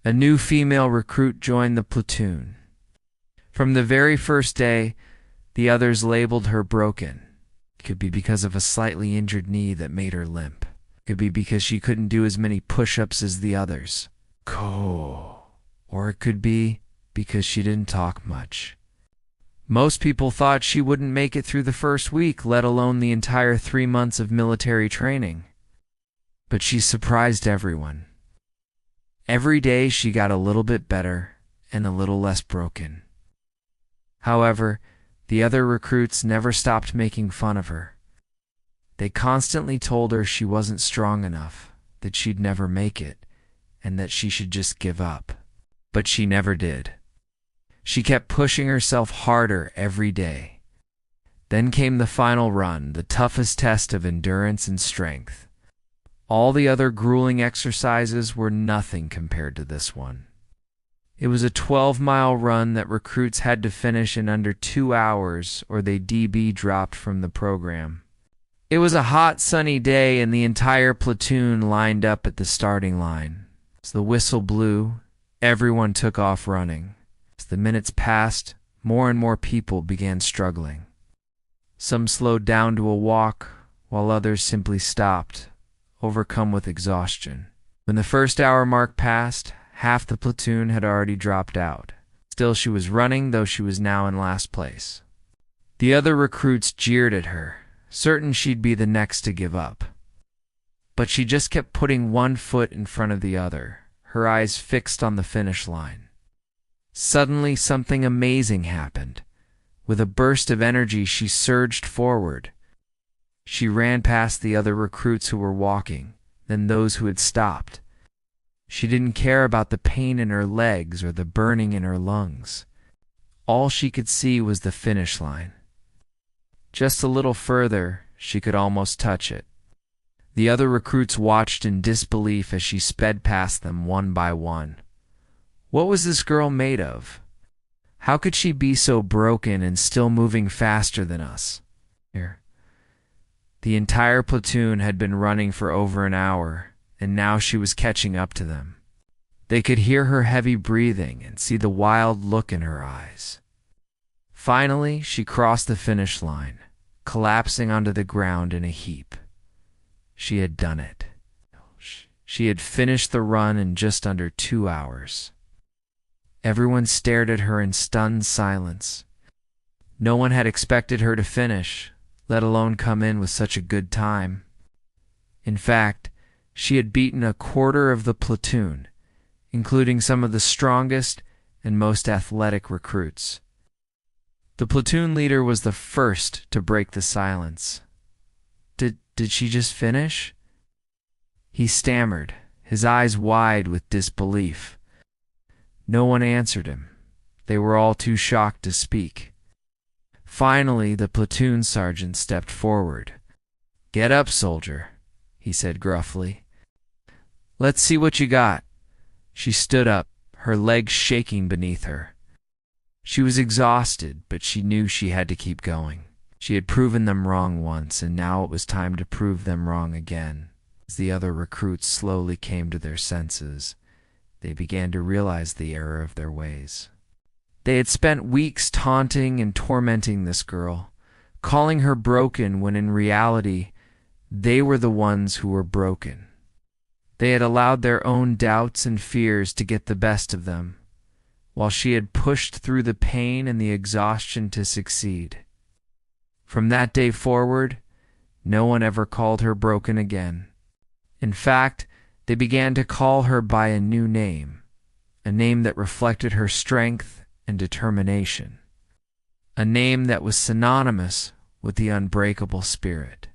A new female recruit joined the platoon. From the very first day, the others labeled her broken. It could be because of a slightly injured knee that made her limp. It could be because she couldn't do as many push-ups as the others. Or it could be because she didn't talk much. Most people thought she wouldn't make it through the first week, let alone the entire 3 months of military training. But she surprised everyone. Every day she got a little bit better and a little less broken. However, the other recruits never stopped making fun of her. They constantly told her she wasn't strong enough, that she'd never make it, and that she should just give up. But she never did. She kept pushing herself harder every day. Then came the final run, the toughest test of endurance and strength. All the other grueling exercises were nothing compared to this one. It was a 12-mile run that recruits had to finish in under 2 hours or they DB dropped from the program. It was a hot, sunny day and the entire platoon lined up at the starting line. As the whistle blew, everyone took off running. As the minutes passed, more and more people began struggling. Some slowed down to a walk, while others simply stopped, overcome with exhaustion. When the first hour mark passed, half the platoon had already dropped out. Still, she was running, though she was now in last place. The other recruits jeered at her, certain she'd be the next to give up. But she just kept putting one foot in front of the other, her eyes fixed on the finish line. Suddenly, something amazing happened. With a burst of energy, she surged forward. She ran past the other recruits who were walking, then those who had stopped. She didn't care about the pain in her legs or the burning in her lungs. All she could see was the finish line. Just a little further, she could almost touch it. The other recruits watched in disbelief as she sped past them one by one. What was this girl made of? How could she be so broken and still moving faster than us? The entire platoon had been running for over an hour, and now she was catching up to them. They could hear her heavy breathing and see the wild look in her eyes. Finally, she crossed the finish line, collapsing onto the ground in a heap. She had done it. She had finished the run in just under 2 hours. Everyone stared at her in stunned silence. No one had expected her to finish, let alone come in with such a good time. In fact, she had beaten a quarter of the platoon, including some of the strongest and most athletic recruits. The platoon leader was the first to break the silence. Did she just finish? He stammered, his eyes wide with disbelief. No one answered him. They were all too shocked to speak. Finally, the platoon sergeant stepped forward. "Get up, soldier," he said gruffly. "Let's see what you got." She stood up, her legs shaking beneath her. She was exhausted, but she knew she had to keep going. She had proven them wrong once, and now it was time to prove them wrong again. As the other recruits slowly came to their senses, they began to realize the error of their ways. They had spent weeks taunting and tormenting this girl, calling her broken when in reality, they were the ones who were broken. They had allowed their own doubts and fears to get the best of them, while she had pushed through the pain and the exhaustion to succeed. From that day forward, no one ever called her broken again. In fact, they began to call her by a new name, a name that reflected her strength and determination, a name that was synonymous with the unbreakable spirit.